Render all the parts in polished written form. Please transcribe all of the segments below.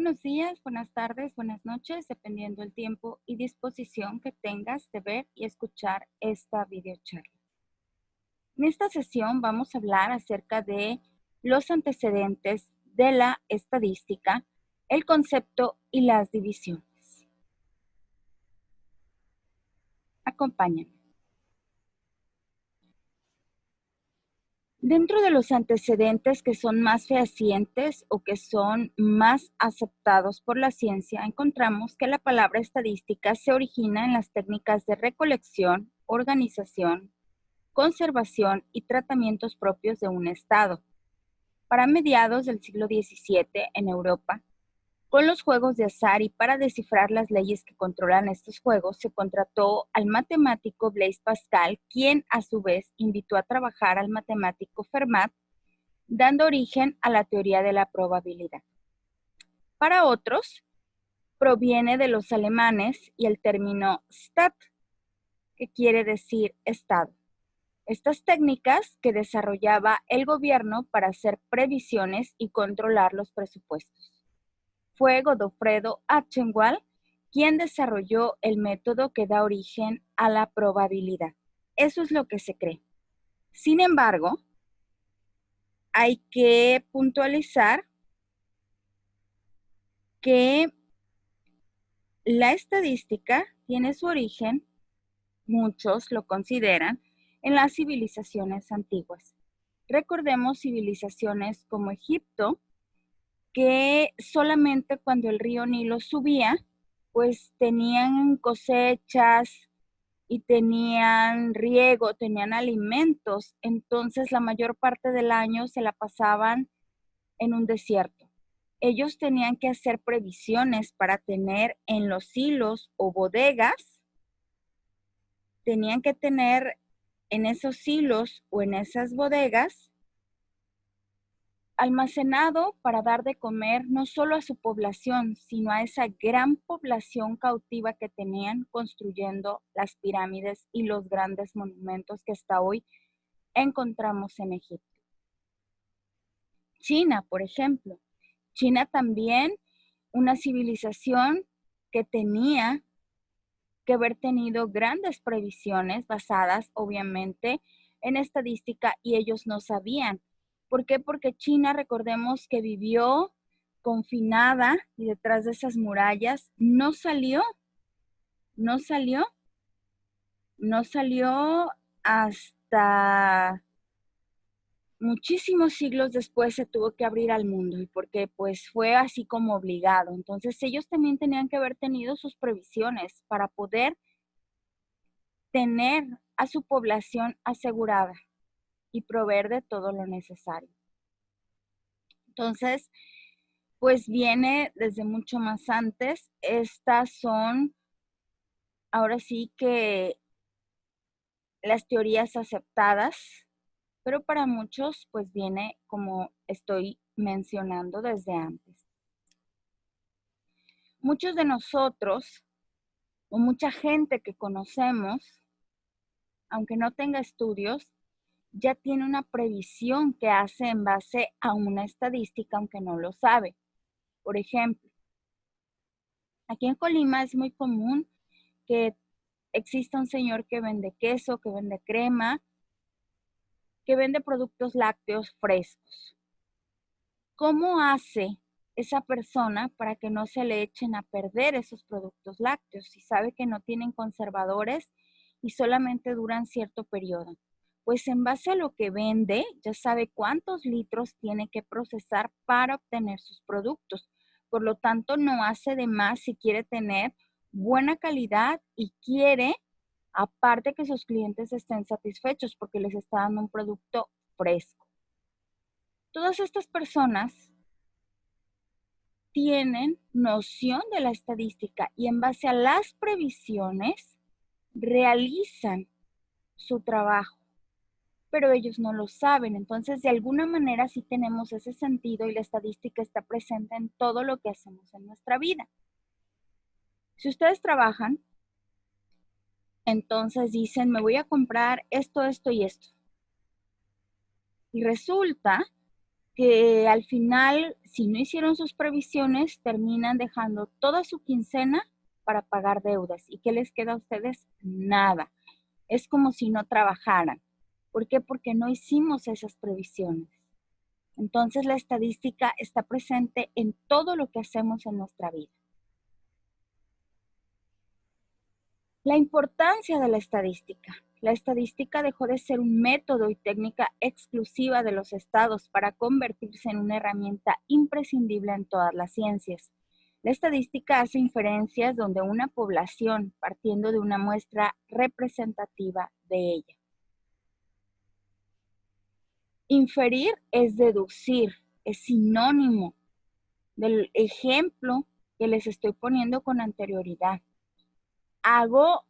Buenos días, buenas tardes, buenas noches, dependiendo del tiempo y disposición que tengas de ver y escuchar esta videocharla. En esta sesión vamos a hablar acerca de los antecedentes de la estadística, el concepto y las divisiones. Acompáñame. Dentro de los antecedentes que son más fehacientes o que son más aceptados por la ciencia, encontramos que la palabra estadística se origina en las técnicas de recolección, organización, conservación y tratamientos propios de un estado. Para mediados del siglo XVII en Europa, con los juegos de azar y para descifrar las leyes que controlan estos juegos, se contrató al matemático Blaise Pascal, quien a su vez invitó a trabajar al matemático Fermat, dando origen a la teoría de la probabilidad. Para otros, proviene de los alemanes y el término Stat, que quiere decir estado. Estas técnicas que desarrollaba el gobierno para hacer previsiones y controlar los presupuestos. Fue Godofredo Achenwald quien desarrolló el método que da origen a la probabilidad. Eso es lo que se cree. Sin embargo, hay que puntualizar que la estadística tiene su origen, muchos lo consideran, en las civilizaciones antiguas. Recordemos civilizaciones como Egipto, que solamente cuando el río Nilo subía, pues tenían cosechas y tenían riego, tenían alimentos, entonces la mayor parte del año se la pasaban en un desierto. Ellos tenían que hacer previsiones para tener en los silos o bodegas, tenían que tener en esos silos o en esas bodegas almacenado para dar de comer no solo a su población, sino a esa gran población cautiva que tenían construyendo las pirámides y los grandes monumentos que hasta hoy encontramos en Egipto. China, por ejemplo. China también, una civilización que tenía que haber tenido grandes previsiones basadas, obviamente, en estadística y ellos no sabían. ¿Por qué? Porque China, recordemos que vivió confinada y detrás de esas murallas, no salió, no salió, no salió hasta muchísimos siglos después se tuvo que abrir al mundo y porque pues fue así como obligado. Entonces ellos también tenían que haber tenido sus previsiones para poder tener a su población asegurada y proveer de todo lo necesario. Entonces, pues viene desde mucho más antes. Estas son, ahora sí que las teorías aceptadas, pero para muchos pues viene como estoy mencionando desde antes. Muchos de nosotros o mucha gente que conocemos, aunque no tenga estudios, ya tiene una previsión que hace en base a una estadística, aunque no lo sabe. Por ejemplo, aquí en Colima es muy común que exista un señor que vende queso, que vende crema, que vende productos lácteos frescos. ¿Cómo hace esa persona para que no se le echen a perder esos productos lácteos si sabe que no tienen conservadores y solamente duran cierto periodo? Pues en base a lo que vende, ya sabe cuántos litros tiene que procesar para obtener sus productos. Por lo tanto, no hace de más si quiere tener buena calidad y quiere, aparte que sus clientes estén satisfechos porque les está dando un producto fresco. Todas estas personas tienen noción de la estadística y en base a las previsiones realizan su trabajo, pero ellos no lo saben. Entonces, de alguna manera sí tenemos ese sentido y la estadística está presente en todo lo que hacemos en nuestra vida. Si ustedes trabajan, entonces dicen, me voy a comprar esto, esto y esto. Y resulta que al final, si no hicieron sus previsiones, terminan dejando toda su quincena para pagar deudas. ¿Y qué les queda a ustedes? Nada. Es como si no trabajaran. ¿Por qué? Porque no hicimos esas previsiones. Entonces la estadística está presente en todo lo que hacemos en nuestra vida. La importancia de la estadística. La estadística dejó de ser un método y técnica exclusiva de los estados para convertirse en una herramienta imprescindible en todas las ciencias. La estadística hace inferencias donde una población, partiendo de una muestra representativa de ella. Inferir es deducir, es sinónimo del ejemplo que les estoy poniendo con anterioridad. Hago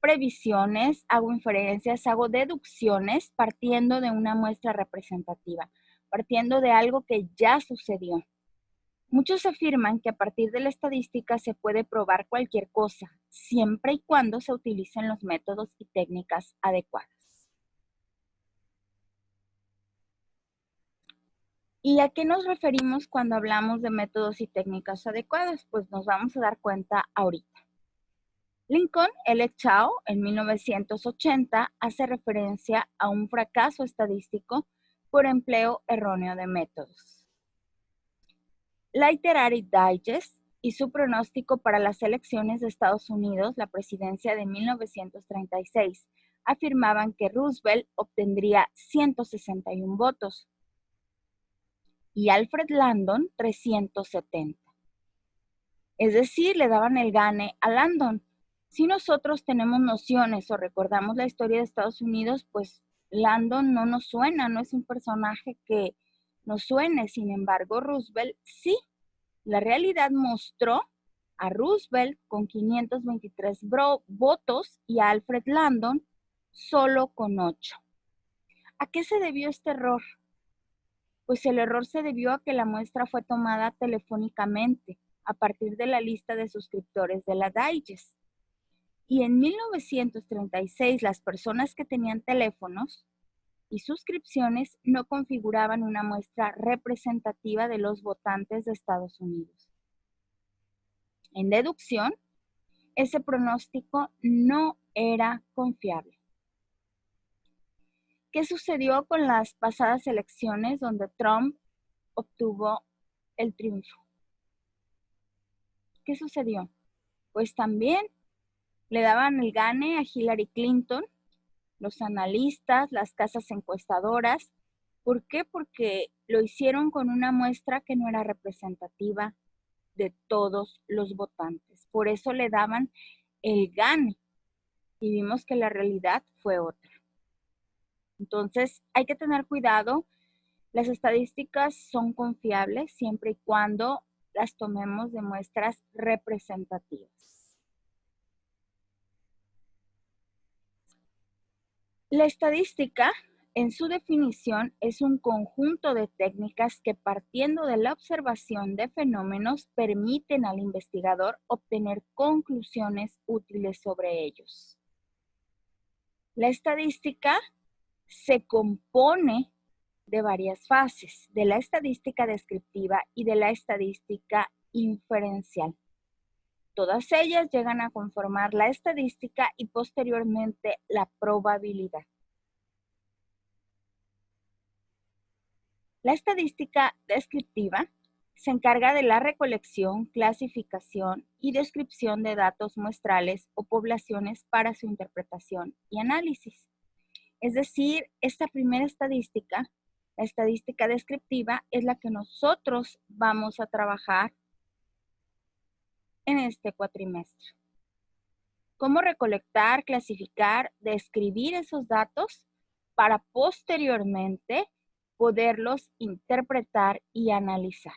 previsiones, hago inferencias, hago deducciones partiendo de una muestra representativa, partiendo de algo que ya sucedió. Muchos afirman que a partir de la estadística se puede probar cualquier cosa, siempre y cuando se utilicen los métodos y técnicas adecuadas. ¿Y a qué nos referimos cuando hablamos de métodos y técnicas adecuadas? Pues nos vamos a dar cuenta ahorita. Lincoln L. Chao, en 1980, hace referencia a un fracaso estadístico por empleo erróneo de métodos. Literary Digest y su pronóstico para las elecciones de Estados Unidos, la presidencia de 1936, afirmaban que Roosevelt obtendría 161 votos y Alfred Landon 370. Es decir, le daban el gane a Landon. Si nosotros tenemos nociones o recordamos la historia de Estados Unidos, pues Landon no nos suena, no es un personaje que nos suene. Sin embargo, Roosevelt sí. La realidad mostró a Roosevelt con 523 votos y a Alfred Landon solo con 8. ¿A qué se debió este error? Pues el error se debió a que la muestra fue tomada telefónicamente a partir de la lista de suscriptores de la Digest. Y en 1936 las personas que tenían teléfonos y suscripciones no configuraban una muestra representativa de los votantes de Estados Unidos. En deducción, ese pronóstico no era confiable. ¿Qué sucedió con las pasadas elecciones donde Trump obtuvo el triunfo? ¿Qué sucedió? Pues también le daban el gane a Hillary Clinton, los analistas, las casas encuestadoras. ¿Por qué? Porque lo hicieron con una muestra que no era representativa de todos los votantes. Por eso le daban el gane y vimos que la realidad fue otra. Entonces, hay que tener cuidado. Las estadísticas son confiables siempre y cuando las tomemos de muestras representativas. La estadística, en su definición, es un conjunto de técnicas que, partiendo de la observación de fenómenos, permiten al investigador obtener conclusiones útiles sobre ellos. La estadística se compone de varias fases, de la estadística descriptiva y de la estadística inferencial. Todas ellas llegan a conformar la estadística y posteriormente la probabilidad. La estadística descriptiva se encarga de la recolección, clasificación y descripción de datos muestrales o poblaciones para su interpretación y análisis. Es decir, esta primera estadística, la estadística descriptiva, es la que nosotros vamos a trabajar en este cuatrimestre. ¿Cómo recolectar, clasificar, describir esos datos para posteriormente poderlos interpretar y analizar?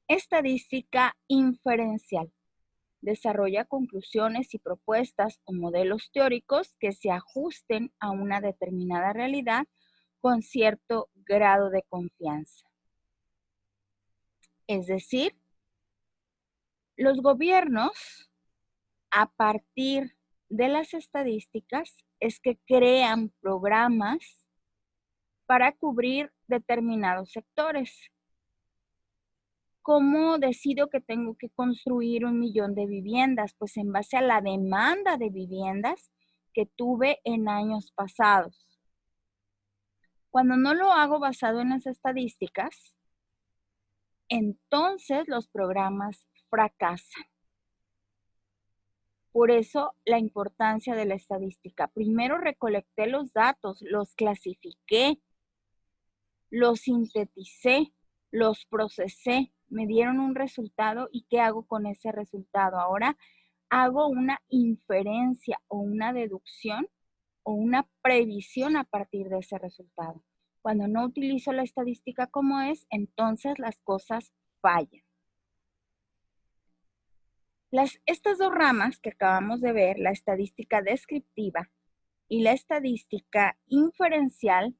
Estadística inferencial. Desarrolla conclusiones y propuestas o modelos teóricos que se ajusten a una determinada realidad con cierto grado de confianza. Es decir, los gobiernos, a partir de las estadísticas, es que crean programas para cubrir determinados sectores. ¿Cómo decido que tengo que construir 1,000,000 de viviendas? Pues en base a la demanda de viviendas que tuve en años pasados. Cuando no lo hago basado en las estadísticas, entonces los programas fracasan. Por eso la importancia de la estadística. Primero recolecté los datos, los clasifiqué, los sinteticé, los procesé, me dieron un resultado y ¿qué hago con ese resultado? Ahora hago una inferencia o una deducción o una previsión a partir de ese resultado. Cuando no utilizo la estadística como es, entonces las cosas fallan. Estas dos ramas que acabamos de ver, la estadística descriptiva y la estadística inferencial,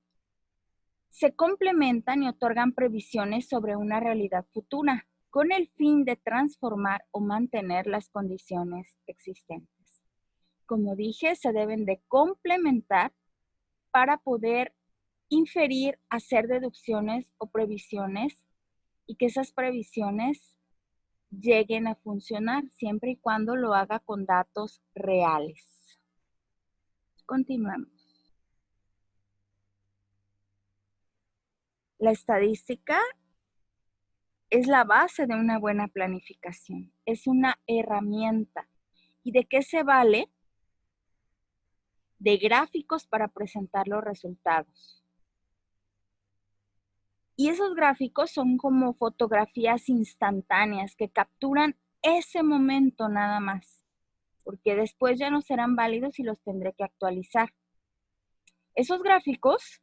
se complementan y otorgan previsiones sobre una realidad futura con el fin de transformar o mantener las condiciones existentes. Como dije, se deben de complementar para poder inferir, hacer deducciones o previsiones y que esas previsiones lleguen a funcionar siempre y cuando lo haga con datos reales. Continuamos. La estadística es la base de una buena planificación. Es una herramienta. ¿Y de qué se vale? De gráficos para presentar los resultados. Y esos gráficos son como fotografías instantáneas que capturan ese momento nada más, porque después ya no serán válidos y los tendré que actualizar. Esos gráficos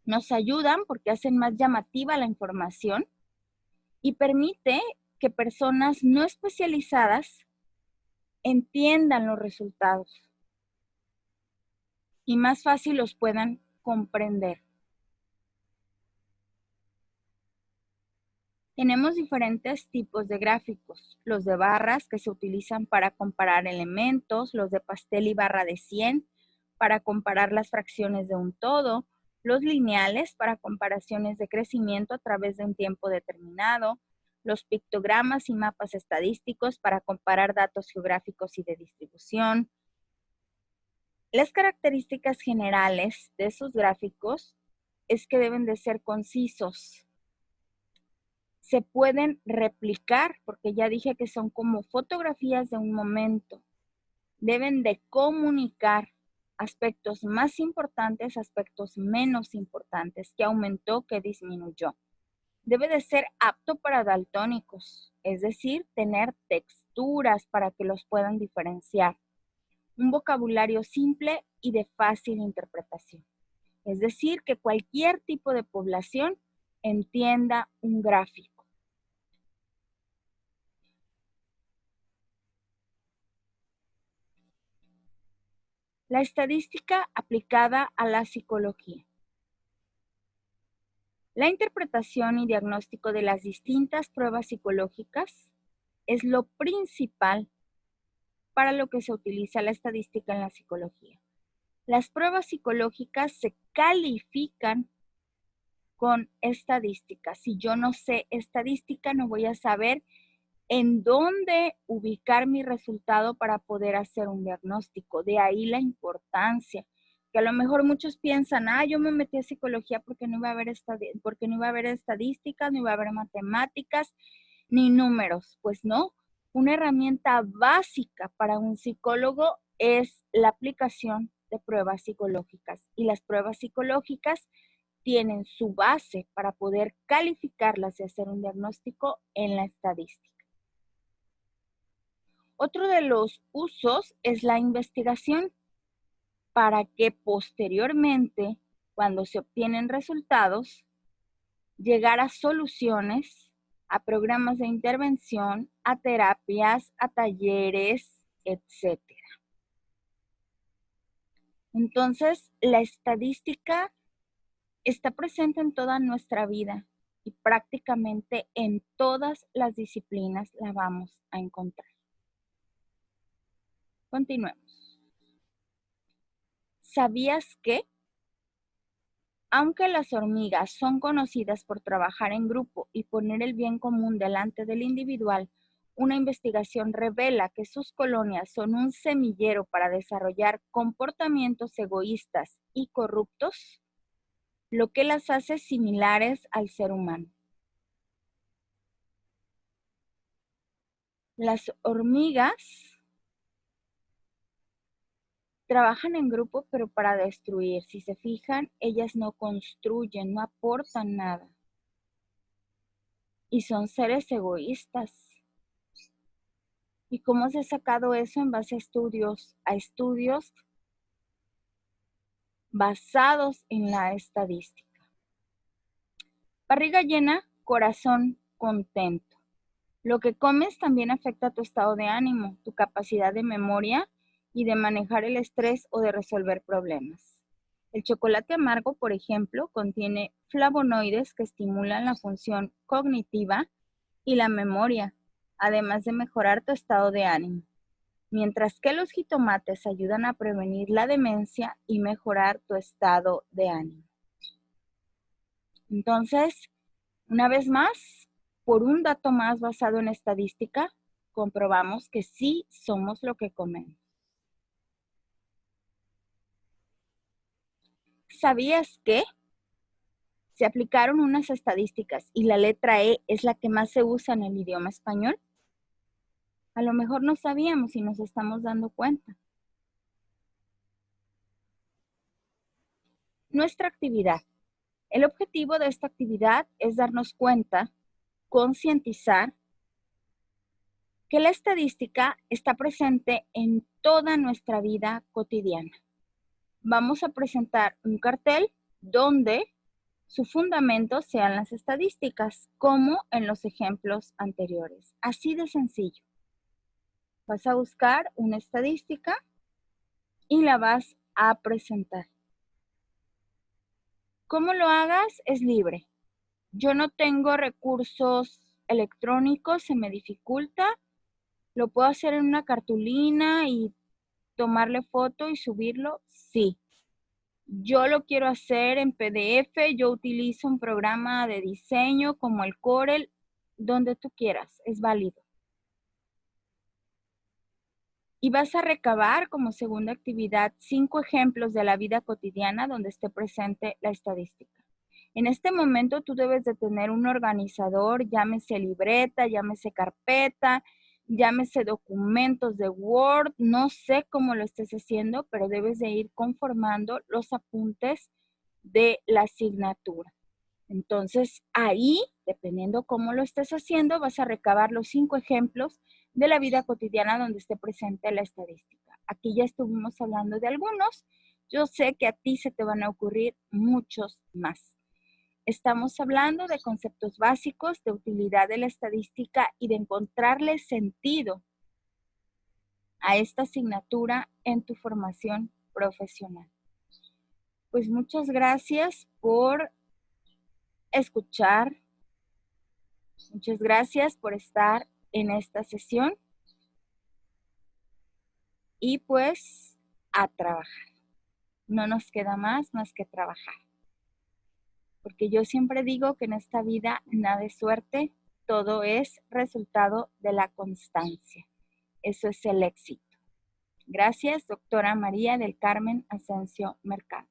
nos ayudan porque hacen más llamativa la información y permite que personas no especializadas entiendan los resultados y más fácil los puedan comprender. Tenemos diferentes tipos de gráficos, los de barras que se utilizan para comparar elementos, los de pastel y barra de 100 para comparar las fracciones de un todo, los lineales para comparaciones de crecimiento a través de un tiempo determinado, los pictogramas y mapas estadísticos para comparar datos geográficos y de distribución. Las características generales de esos gráficos es que deben de ser concisos. Se pueden replicar, porque ya dije que son como fotografías de un momento. Deben de comunicar aspectos más importantes, aspectos menos importantes, qué aumentó, qué disminuyó. Debe de ser apto para daltónicos, es decir, tener texturas para que los puedan diferenciar. Un vocabulario simple y de fácil interpretación. Es decir, que cualquier tipo de población entienda un gráfico. La estadística aplicada a la psicología. La interpretación y diagnóstico de las distintas pruebas psicológicas es lo principal para lo que se utiliza la estadística en la psicología. Las pruebas psicológicas se califican con estadísticas. Si yo no sé estadística, no voy a saber en dónde ubicar mi resultado para poder hacer un diagnóstico. De ahí la importancia, que a lo mejor muchos piensan, yo me metí a psicología porque no iba a haber estadísticas, no iba a haber matemáticas, ni números. Pues no, una herramienta básica para un psicólogo es la aplicación de pruebas psicológicas. Y las pruebas psicológicas tienen su base para poder calificarlas y hacer un diagnóstico en la estadística. Otro de los usos es la investigación para que posteriormente, cuando se obtienen resultados, llegar a soluciones, a programas de intervención, a terapias, a talleres, etc. Entonces, la estadística está presente en toda nuestra vida y prácticamente en todas las disciplinas la vamos a encontrar. Continuemos. ¿Sabías que, aunque las hormigas son conocidas por trabajar en grupo y poner el bien común delante del individual, una investigación revela que sus colonias son un semillero para desarrollar comportamientos egoístas y corruptos, lo que las hace similares al ser humano? Las hormigas trabajan en grupo, pero para destruir. Si se fijan, ellas no construyen, no aportan nada. Y son seres egoístas. ¿Y cómo se ha sacado eso? En base a estudios basados en la estadística. Barriga llena, corazón contento. Lo que comes también afecta tu estado de ánimo, tu capacidad de memoria y de manejar el estrés o de resolver problemas. El chocolate amargo, por ejemplo, contiene flavonoides que estimulan la función cognitiva y la memoria, además de mejorar tu estado de ánimo, mientras que los jitomates ayudan a prevenir la demencia y mejorar tu estado de ánimo. Entonces, una vez más, por un dato más basado en estadística, comprobamos que sí somos lo que comemos. ¿Sabías que se aplicaron unas estadísticas y la letra E es la que más se usa en el idioma español? A lo mejor no sabíamos y nos estamos dando cuenta. Nuestra actividad. El objetivo de esta actividad es darnos cuenta, concientizar, que la estadística está presente en toda nuestra vida cotidiana. Vamos a presentar un cartel donde su fundamento sean las estadísticas, como en los ejemplos anteriores. Así de sencillo. Vas a buscar una estadística y la vas a presentar. ¿Cómo lo hagas? Es libre. Yo no tengo recursos electrónicos, se me dificulta. ¿Lo puedo hacer en una cartulina y tomarle foto y subirlo? Sí. Yo lo quiero hacer en PDF, yo utilizo un programa de diseño como el Corel, donde tú quieras, es válido. Y vas a recabar como segunda actividad 5 ejemplos de la vida cotidiana donde esté presente la estadística. En este momento tú debes de tener un organizador, llámese libreta, llámese carpeta, llámese documentos de Word, no sé cómo lo estés haciendo, pero debes de ir conformando los apuntes de la asignatura. Entonces, ahí, dependiendo cómo lo estés haciendo, vas a recabar los 5 ejemplos de la vida cotidiana donde esté presente la estadística. Aquí ya estuvimos hablando de algunos. Yo sé que a ti se te van a ocurrir muchos más. Estamos hablando de conceptos básicos, de utilidad de la estadística y de encontrarle sentido a esta asignatura en tu formación profesional. Pues muchas gracias por escuchar. Muchas gracias por estar en esta sesión y pues a trabajar. No nos queda más que trabajar. Porque yo siempre digo que en esta vida nada es suerte, todo es resultado de la constancia. Eso es el éxito. Gracias, doctora María del Carmen Asensio Mercado.